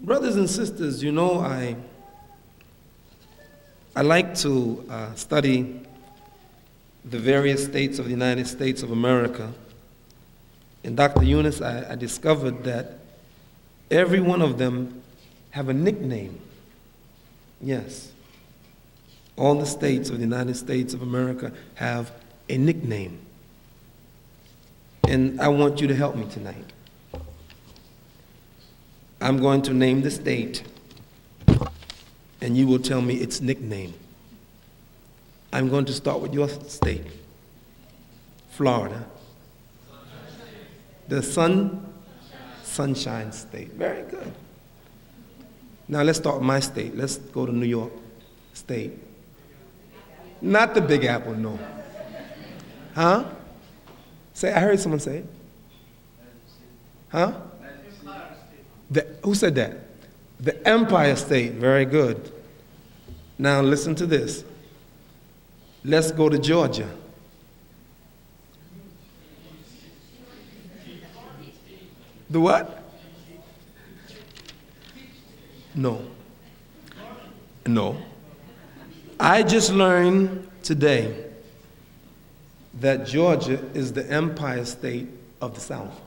Brothers and sisters, you know, I like to study the various states of the United States of America. And Dr. Yunus, I discovered that every one of them have a nickname. Yes. All the states of the United States of America have a nickname. And I want you to help me tonight. I'm going to name the state, and you will tell me its nickname. I'm going to start with your state, Florida. The Sunshine State. Very good. Now let's start with my state. Let's go to New York State. Not the Big Apple, no. Huh? I heard someone say it. Huh? Who said that? The Empire State. Very good. Now listen to this. Let's go to Georgia. The what? No. No. I just learned today that Georgia is the Empire State of the South.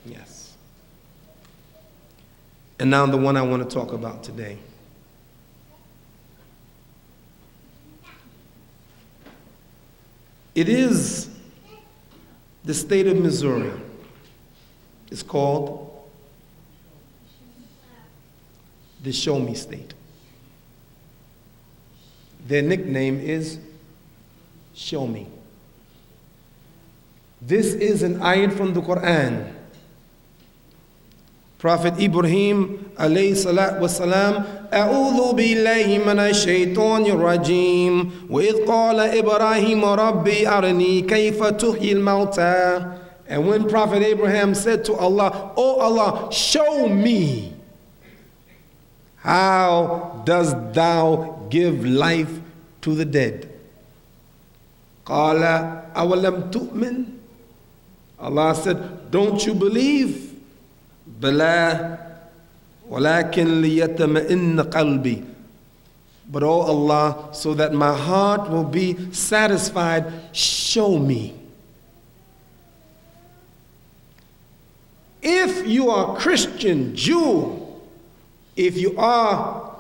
Yes. And now the one I want to talk about today. It is the state of Missouri. It's called the Show Me State. Their nickname is Show Me. This is an ayat from the Quran. Prophet Ibrahim alayhi salatu wasalam, أعوذ بالله من الشيطان الرجيم وإذ قال إبراهيم ربي أرني كيف تحيي الموتى. And when Prophet Abraham said to Allah, "Oh Allah, show me, how does thou give life to the dead?" قال أولم تؤمن. Allah said, "Don't you believe?" بلى ولكن ليطمئن قلبي. But oh Allah, so that my heart will be satisfied, show me. If you are Christian, Jew, if you are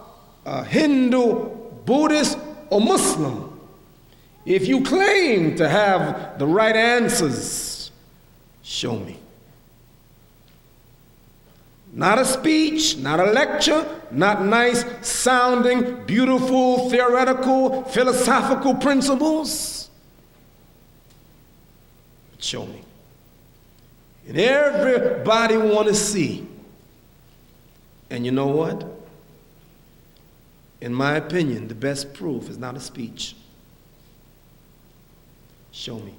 a Hindu, Buddhist, or Muslim, if you claim to have the right answers, show me. Not a speech, not a lecture, not nice sounding, beautiful, theoretical, philosophical principles. But show me. And everybody want to see. And you know what? In my opinion, the best proof is not a speech. Show me.